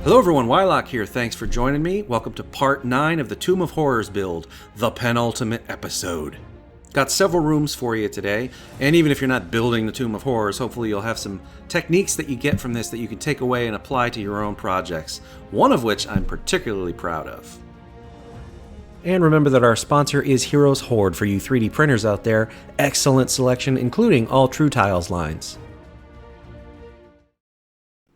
Hello everyone, Wylock here. Thanks for joining me. Welcome to part 9 of the Tomb of Horrors build, the penultimate episode. Got several rooms for you today, and even if you're not building the Tomb of Horrors, hopefully you'll have some techniques that you get from this that you can take away and apply to your own projects, one of which I'm particularly proud of. And remember that our sponsor is Heroes Horde for you 3D printers out there. Excellent selection, including all True Tiles lines.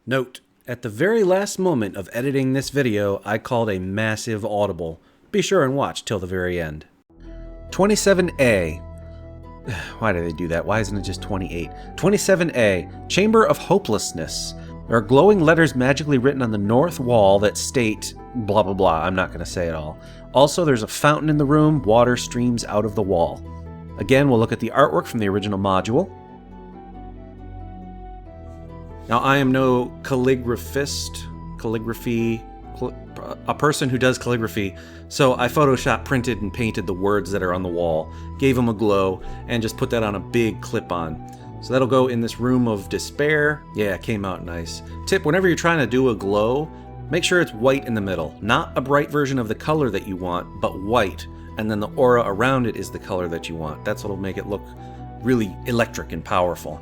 Note: at the very last moment of editing this video, I called a massive audible. Be sure and watch till the very end. 27A. Why do they do that? Why isn't it just 28? 27A. Chamber of Hopelessness. There are glowing letters magically written on the north wall that state blah blah blah. I'm not going to say it all. Also, there's a fountain in the room. Water streams out of the wall. Again, we'll look at the artwork from the original module. Now, I am no a person who does calligraphy, so I Photoshop printed and painted the words that are on the wall, gave them a glow, and just put that on a big clip-on. So that'll go in this room of despair. Yeah, it came out nice. Tip: whenever you're trying to do a glow, make sure it's white in the middle. Not a bright version of the color that you want, but white. And then the aura around it is the color that you want. That's what'll make it look really electric and powerful.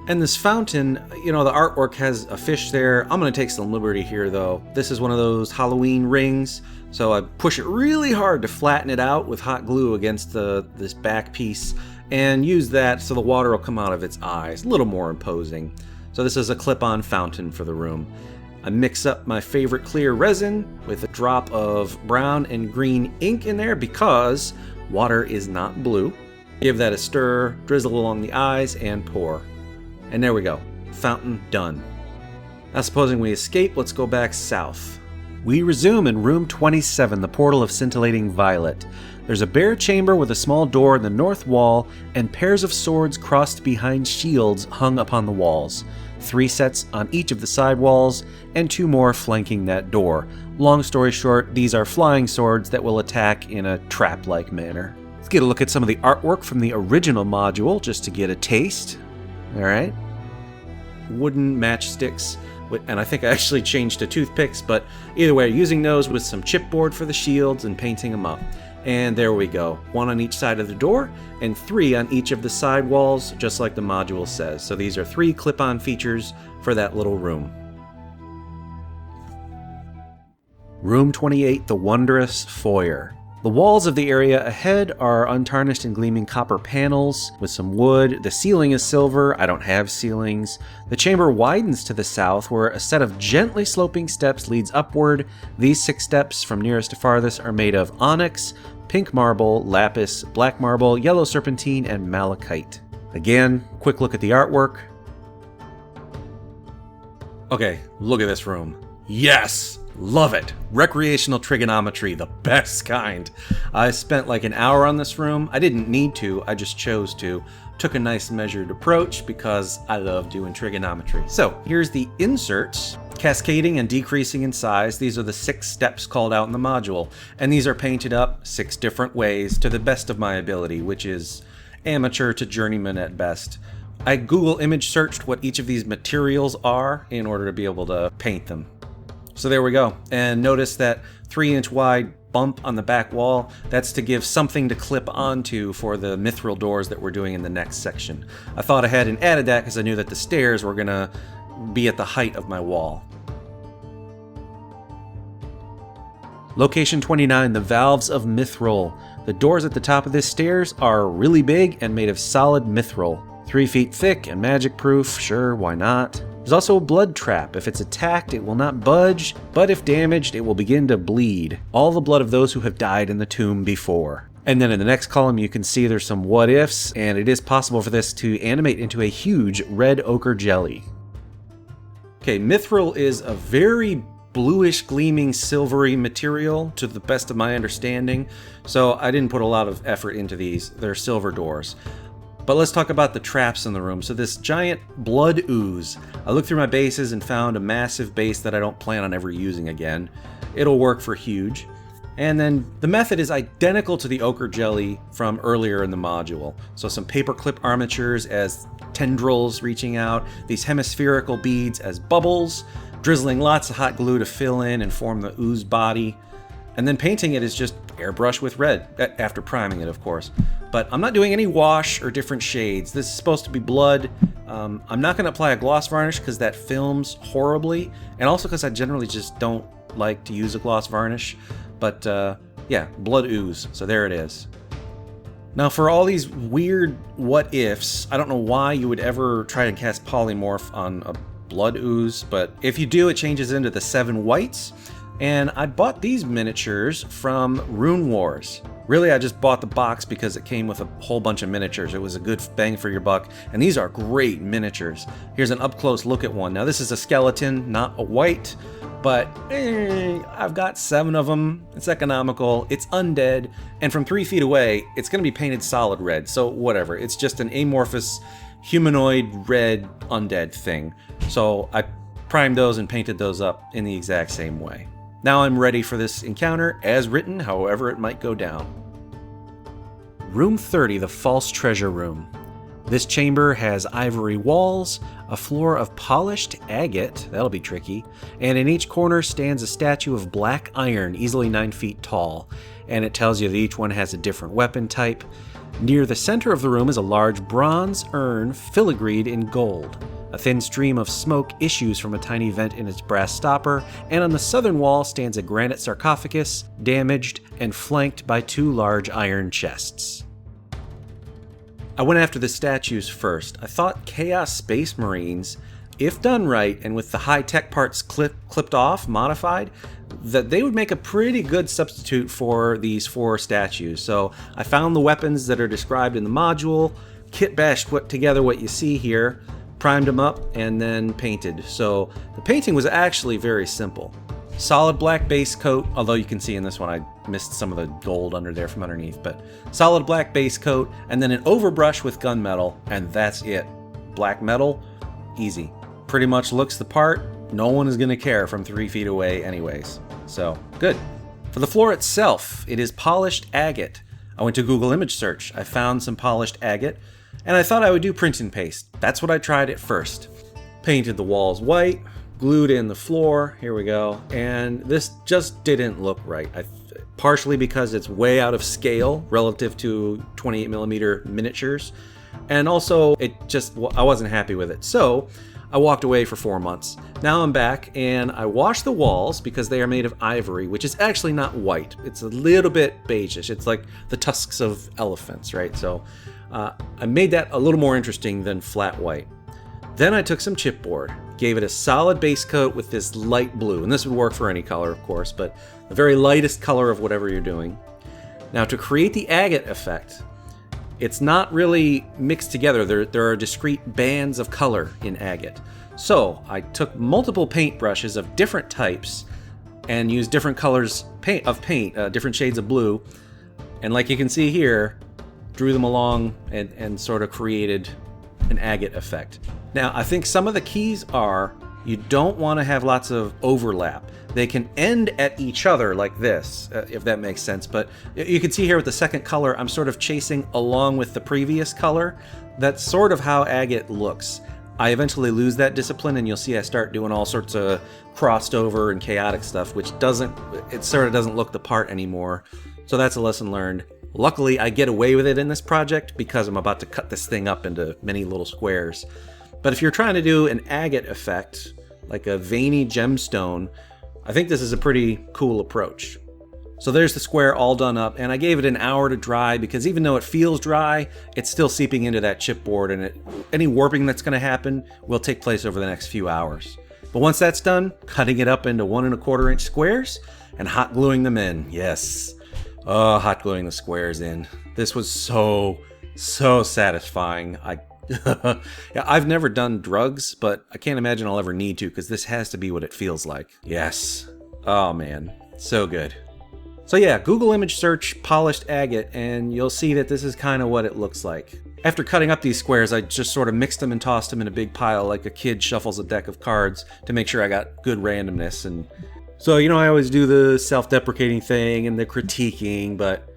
And this fountain, the artwork has a fish there. I'm going to take some liberty here, though. This is one of those Halloween rings, so I push it really hard to flatten it out with hot glue against this back piece, and use that so the water will come out of its eyes, a little more imposing. So this is a clip-on fountain for the room. I mix up my favorite clear resin with a drop of brown and green ink in there because water is not blue. Give that a stir, drizzle along the eyes, and pour. And there we go. Fountain done. Now supposing we escape, let's go back south. We resume in room 27, the portal of Scintillating Violet. There's a bare chamber with a small door in the north wall and pairs of swords crossed behind shields hung upon the walls. 3 sets on each of the side walls and 2 more flanking that door. Long story short, these are flying swords that will attack in a trap-like manner. Let's get a look at some of the artwork from the original module just to get a taste. Alright. Wooden matchsticks, and I think I actually changed to toothpicks, but either way, using those with some chipboard for the shields and painting them up. And there we go. 1 on each side of the door, and 3 on each of the side walls, just like the module says. So these are 3 clip-on features for that little room. Room 28, the Wondrous Foyer. The walls of the area ahead are untarnished and gleaming copper panels with some wood. The ceiling is silver. I don't have ceilings. The chamber widens to the south where a set of gently sloping steps leads upward. These 6 steps from nearest to farthest are made of onyx, pink marble, lapis, black marble, yellow serpentine, and malachite. Again, quick look at the artwork. Okay, look at this room. Yes! Love it. Recreational trigonometry, the best kind. I spent like an hour on this room. I didn't need to, I just chose to. Took a nice measured approach because I love doing trigonometry. So here's the inserts. Cascading and decreasing in size. These are the 6 steps called out in the module. And these are painted up 6 different ways to the best of my ability, which is amateur to journeyman at best. I Google image searched what each of these materials are in order to be able to paint them. So there we go, and notice that 3-inch wide bump on the back wall. That's to give something to clip onto for the Mithral doors that we're doing in the next section. I thought ahead and added that because I knew that the stairs were gonna be at the height of my wall. Location 29, the Valves of Mithral. The doors at the top of this stairs are really big and made of solid Mithral. 3 feet thick and magic proof, sure, why not? There's also a blood trap. If it's attacked, it will not budge, but if damaged, it will begin to bleed. All the blood of those who have died in the tomb before. And then in the next column, you can see there's some what ifs, and it is possible for this to animate into a huge red ochre jelly. Okay, Mithral is a very bluish, gleaming, silvery material to the best of my understanding, so I didn't put a lot of effort into these. They're silver doors. But let's talk about the traps in the room. So this giant blood ooze. I looked through my bases and found a massive base that I don't plan on ever using again. It'll work for huge. And then the method is identical to the ochre jelly from earlier in the module. So some paperclip armatures as tendrils reaching out, these hemispherical beads as bubbles, drizzling lots of hot glue to fill in and form the ooze body, and then painting it is just airbrush with red, after priming it, of course. But I'm not doing any wash or different shades. This is supposed to be blood. I'm not going to apply a gloss varnish because that films horribly, and also because I generally just don't like to use a gloss varnish. But yeah, blood ooze, so there it is. Now for all these weird what ifs, I don't know why you would ever try to cast polymorph on a blood ooze, but if you do, it changes into the 7 whites. And I bought these miniatures from Rune Wars. Really, I just bought the box because it came with a whole bunch of miniatures. It was a good bang for your buck, and these are great miniatures. Here's an up-close look at one. Now this is a skeleton, not a white, but I've got 7 of them. It's economical, it's undead, and from 3 feet away, it's gonna be painted solid red, so whatever. It's just an amorphous, humanoid, red, undead thing. So I primed those and painted those up in the exact same way. Now I'm ready for this encounter, as written, however it might go down. Room 30, the False Treasure Room. This chamber has ivory walls, a floor of polished agate, that'll be tricky, and in each corner stands a statue of black iron, easily 9 feet tall, and it tells you that each one has a different weapon type. Near the center of the room is a large bronze urn filigreed in gold. A thin stream of smoke issues from a tiny vent in its brass stopper, and on the southern wall stands a granite sarcophagus, damaged and flanked by 2 large iron chests. I went after the statues first. I thought Chaos Space Marines, if done right and with the high-tech parts clipped off, modified, that they would make a pretty good substitute for these 4 statues. So I found the weapons that are described in the module, kit bashed together what you see here, primed them up, and then painted. So the painting was actually very simple. Solid black base coat, although you can see in this one I missed some of the gold under there from underneath, but solid black base coat, and then an overbrush with gunmetal, and that's it. Black metal, easy. Pretty much looks the part. No one is going to care from 3 feet away anyways. So, good. For the floor itself, it is polished agate. I went to Google image search. I found some polished agate, and I thought I would do print and paste. That's what I tried at first. Painted the walls white, glued in the floor, here we go, and this just didn't look right. Partially because it's way out of scale relative to 28mm miniatures, and also I wasn't happy with it. So I walked away for 4 months. Now I'm back, and I washed the walls because they are made of ivory, which is actually not white. It's a little bit beigeish. It's like the tusks of elephants, right? So I made that a little more interesting than flat white. Then I took some chipboard, gave it a solid base coat with this light blue, and this would work for any color, of course, but the very lightest color of whatever you're doing. Now, to create the agate effect, it's not really mixed together. There are discrete bands of color in agate. So I took multiple paint brushes of different types and used different colors of paint, different shades of blue, and like you can see here, drew them along and sort of created an agate effect. Now, I think some of the keys are you don't want to have lots of overlap. They can end at each other like this, if that makes sense. But you can see here with the second color, I'm sort of chasing along with the previous color. That's sort of how agate looks. I eventually lose that discipline, and you'll see I start doing all sorts of crossed over and chaotic stuff, which it sort of doesn't look the part anymore. So that's a lesson learned. Luckily, I get away with it in this project because I'm about to cut this thing up into many little squares. But if you're trying to do an agate effect, like a veiny gemstone, I think this is a pretty cool approach. So there's the square all done up, and I gave it an hour to dry because even though it feels dry, it's still seeping into that chipboard, and any warping that's going to happen will take place over the next few hours. But once that's done, cutting it up into 1 1/4 inch squares and hot gluing them in. Yes. Oh, hot gluing the squares in. This was so satisfying. Yeah, I've never done drugs, but I can't imagine I'll ever need to because this has to be what it feels like. Yes. Oh man, so good. So yeah, Google image search polished agate, and you'll see that this is kind of what it looks like. After cutting up these squares, I just sort of mixed them and tossed them in a big pile like a kid shuffles a deck of cards to make sure I got good randomness. And so, I always do the self-deprecating thing and the critiquing, but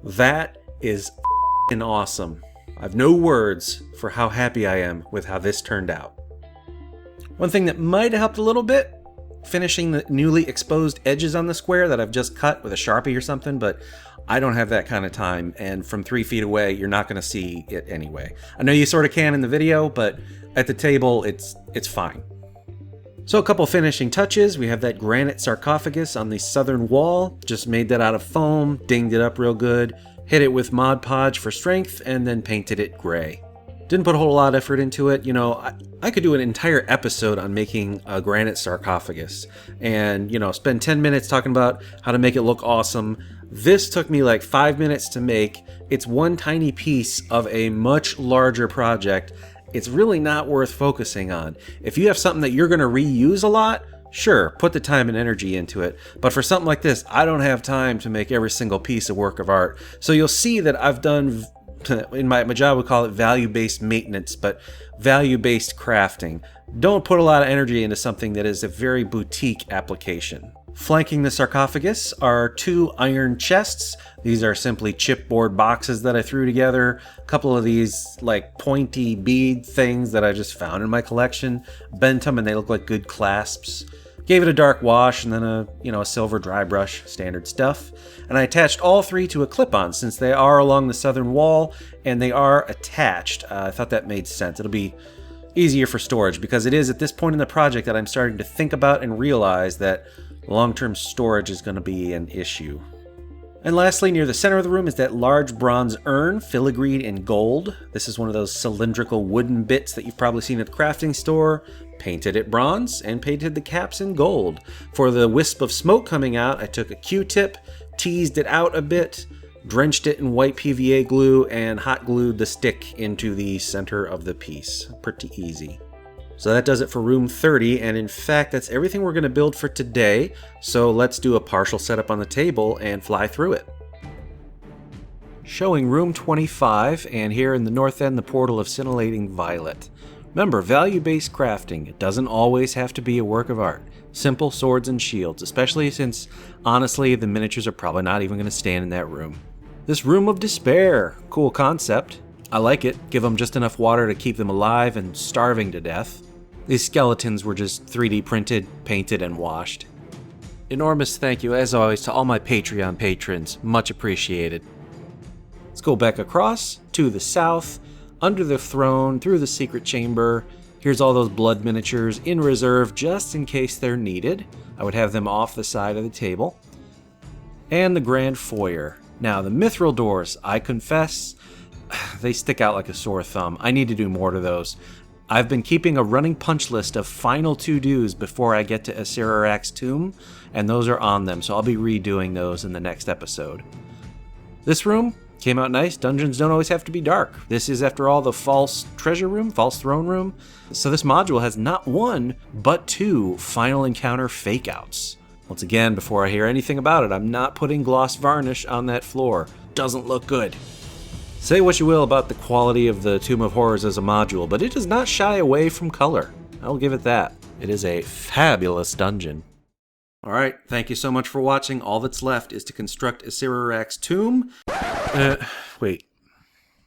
that is f***ing awesome. I have no words for how happy I am with how this turned out. One thing that might have helped a little bit, finishing the newly exposed edges on the square that I've just cut with a Sharpie or something, but I don't have that kind of time, and from 3 feet away, you're not going to see it anyway. I know you sort of can in the video, but at the table, it's fine. So a couple finishing touches. We have that granite sarcophagus on the southern wall. Just made that out of foam, dinged it up real good, hit it with Mod Podge for strength, and then painted it gray. Didn't put a whole lot of effort into it. You know, I could do an entire episode on making a granite sarcophagus and, you know, spend 10 minutes talking about how to make it look awesome. This took me like 5 minutes to make. It's one tiny piece of a much larger project. It's really not worth focusing on. If you have something that you're going to reuse a lot, sure, put the time and energy into it. But for something like this, I don't have time to make every single piece a work of art. So you'll see that I've done, in my job we call it value-based maintenance, but value-based crafting. Don't put a lot of energy into something that is a very boutique application. Flanking the sarcophagus are 2 iron chests. These are simply chipboard boxes that I threw together. A couple of these like pointy bead things that I just found in my collection. Bent them and they look like good clasps. Gave it a dark wash and then a silver dry brush, standard stuff. And I attached all 3 to a clip-on since they are along the southern wall and they are attached. I thought that made sense. It'll be easier for storage because it is at this point in the project that I'm starting to think about and realize that long-term storage is going to be an issue. And lastly, near the center of the room is that large bronze urn, filigreed in gold. This is one of those cylindrical wooden bits that you've probably seen at the crafting store. Painted it bronze and painted the caps in gold. For the wisp of smoke coming out, I took a Q-tip, teased it out a bit, drenched it in white PVA glue, and hot glued the stick into the center of the piece. Pretty easy. So that does it for room 30, and in fact, that's everything we're going to build for today. So let's do a partial setup on the table and fly through it. Showing room 25, and here in the north end, the portal of Scintillating Violet. Remember, value-based crafting. It doesn't always have to be a work of art. Simple swords and shields, especially since, honestly, the miniatures are probably not even going to stand in that room. This Room of Despair. Cool concept. I like it. Give them just enough water to keep them alive and starving to death. These skeletons were just 3D printed, painted, and washed. Enormous thank you, as always, to all my Patreon patrons. Much appreciated. Let's go back across, to the south, under the throne, through the secret chamber. Here's all those blood miniatures in reserve just in case they're needed. I would have them off the side of the table. And the grand foyer. Now, the Mithral doors, I confess, they stick out like a sore thumb. I need to do more to those. I've been keeping a running punch list of final to-dos before I get to Acererak's tomb, and those are on them, so I'll be redoing those in the next episode. This room came out nice. Dungeons don't always have to be dark. This is, after all, the false treasure room, false throne room. So this module has not 1, but 2 final encounter fake-outs. Once again, before I hear anything about it, I'm not putting gloss varnish on that floor. Doesn't look good. Say what you will about the quality of the Tomb of Horrors as a module, but it does not shy away from color. I'll give it that. It is a fabulous dungeon. Alright, thank you so much for watching. All that's left is to construct Acererak's tomb. Wait.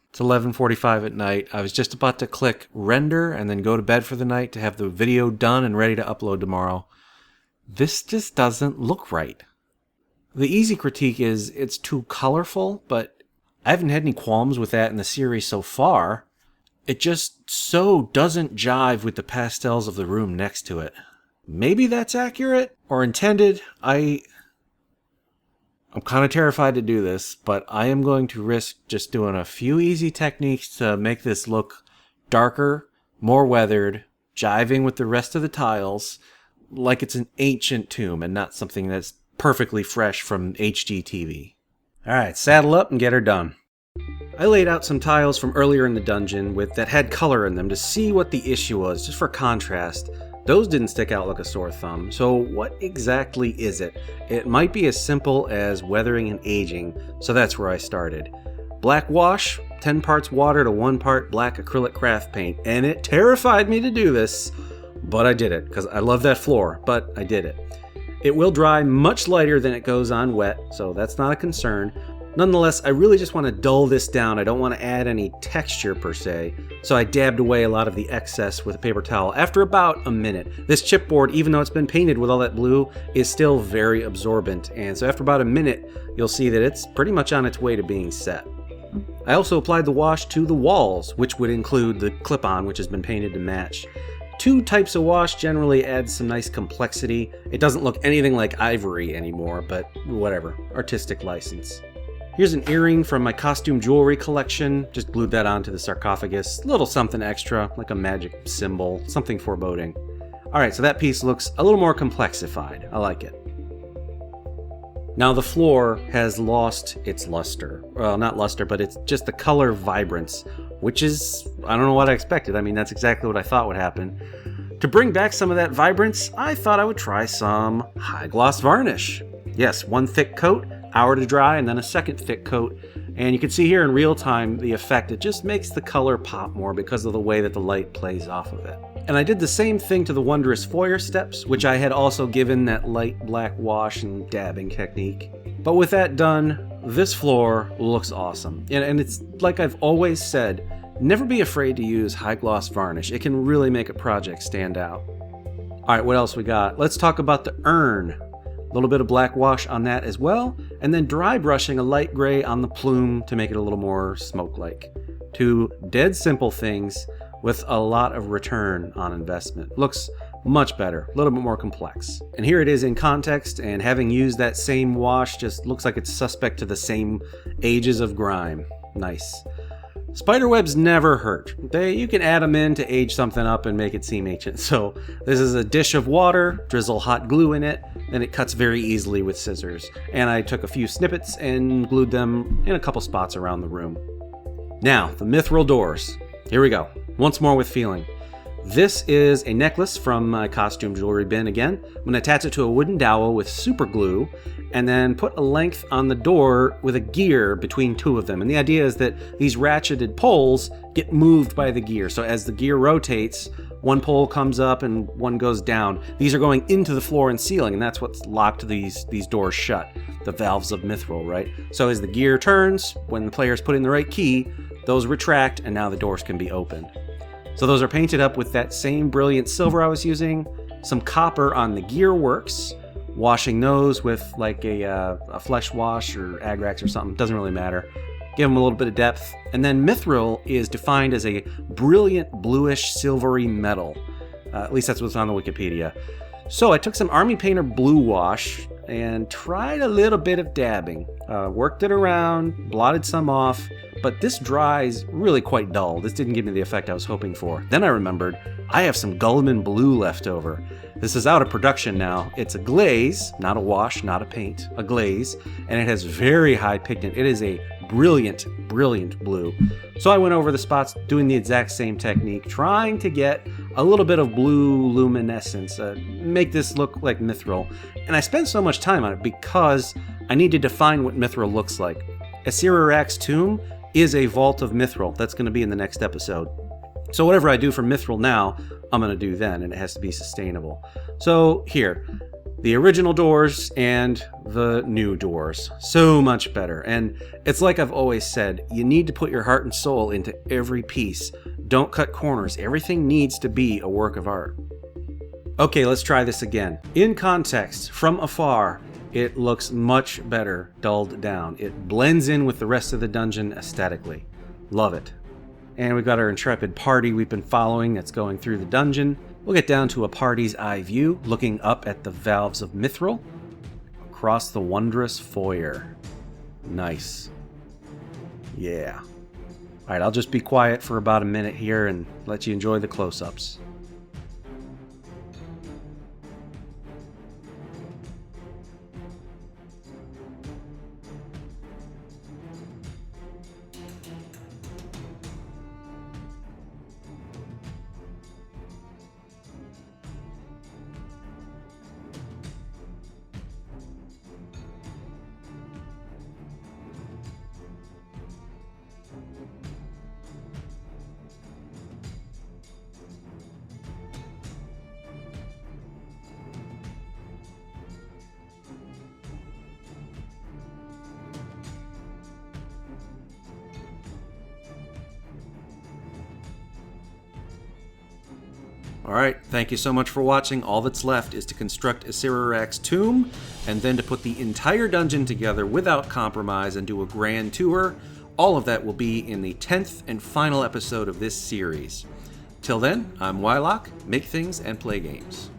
It's 11:45 at night. I was just about to click render and then go to bed for the night to have the video done and ready to upload tomorrow. This just doesn't look right. The easy critique is it's too colorful, but I haven't had any qualms with that in the series so far. It just so doesn't jive with the pastels of the room next to it. Maybe that's accurate or intended. I'm kind of terrified to do this, but I am going to risk just doing a few easy techniques to make this look darker, more weathered, jiving with the rest of the tiles, like it's an ancient tomb and not something that's perfectly fresh from HGTV. Alright, saddle up and get her done. I laid out some tiles from earlier in the dungeon that had color in them to see what the issue was, just for contrast. Those didn't stick out like a sore thumb, so what exactly is it? It might be as simple as weathering and aging, so that's where I started. Black wash, 10 parts water to 1 part black acrylic craft paint, and it terrified me to do this, but I did it, because I love that floor, but I did it. It will dry much lighter than it goes on wet, so that's not a concern. Nonetheless, I really just want to dull this down. I don't want to add any texture per se, so I dabbed away a lot of the excess with a paper towel after about a minute. This chipboard, even though it's been painted with all that blue, is still very absorbent, and so after about a minute, you'll see that it's pretty much on its way to being set. I also applied the wash to the walls, which would include the clip-on, which has been painted to match. 2 types of wash generally add some nice complexity. It doesn't look anything like ivory anymore, but whatever, artistic license. Here's an earring from my costume jewelry collection. Just glued that onto the sarcophagus. A little something extra, like a magic symbol, something foreboding. Alright, so that piece looks a little more complexified. I like it. Now the floor has lost its luster. Well, not luster, but it's just the color vibrance, which is, I don't know what I expected. I mean, that's exactly what I thought would happen. To bring back some of that vibrance, I thought I would try some high gloss varnish. Yes, 1 thick coat, hour to dry, and then a 2nd thick coat. And you can see here in real time the effect. It just makes the color pop more because of the way that the light plays off of it. And I did the same thing to the Wondrous Foyer steps, which I had also given that light black wash and dabbing technique. But with that done, this floor looks awesome. And it's like I've always said, never be afraid to use high gloss varnish. It can really make a project stand out. Alright, what else we got? Let's talk about the urn. A little bit of black wash on that as well, and then dry brushing a light gray on the plume to make it a little more smoke-like. 2 dead simple things with a lot of return on investment. Looks much better, a little bit more complex. And here it is in context, and having used that same wash just looks like it's suspect to the same ages of grime. Nice. Spiderwebs never hurt. You can add them in to age something up and make it seem ancient. So this is a dish of water, drizzle hot glue in it, and it cuts very easily with scissors. And I took a few snippets and glued them in a couple spots around the room. Now, the Mithral doors. Here we go. Once more with feeling. This is a necklace from my costume jewelry bin again. I'm going to attach it to a wooden dowel with super glue and then put a length on the door with a gear between 2 of them. And the idea is that these ratcheted poles get moved by the gear. So as the gear rotates, 1 pole comes up and 1 goes down. These are going into the floor and ceiling, and that's what's locked these doors shut. The valves of Mithral, right? So as the gear turns, when the players put in the right key, those retract and now the doors can be opened. So those are painted up with that same brilliant silver I was using, some copper on the gear works, washing those with like a flesh wash or Agrax or something, doesn't really matter. Give them a little bit of depth. And then Mithral is defined as a brilliant bluish silvery metal. At least that's what's on the Wikipedia. So I took some Army Painter blue wash and tried a little bit of dabbing. Worked it around, blotted some off, but this dries really quite dull. This didn't give me the effect I was hoping for. Then I remembered I have some Guilliman blue left over. This is out of production now. It's a glaze, not a wash, not a paint, a glaze, and it has very high pigment. It is a brilliant, brilliant blue. So I went over the spots doing the exact same technique, trying to get a little bit of blue luminescence, make this look like Mithral. And I spent so much time on it because I need to define what Mithral looks like. Asirak's tomb is a vault of Mithral. That's going to be in the next episode. So whatever I do for Mithral now, I'm going to do then, and it has to be sustainable. So here, the original doors and the new doors. So much better. And it's like I've always said, you need to put your heart and soul into every piece. Don't cut corners. Everything needs to be a work of art. Okay, let's try this again. In context, from afar, it looks much better dulled down. It blends in with the rest of the dungeon aesthetically. Love it. And we've got our intrepid party we've been following that's going through the dungeon. We'll get down to a party's eye view, looking up at the valves of Mithral, across the Wondrous Foyer. Nice. Yeah. Alright, I'll just be quiet for about a minute here and let you enjoy the close-ups. Alright, thank you so much for watching. All that's left is to construct Isirarak's tomb, and then to put the entire dungeon together without compromise and do a grand tour. All of that will be in the 10th and final episode of this series. Till then, I'm Wylock, make things and play games.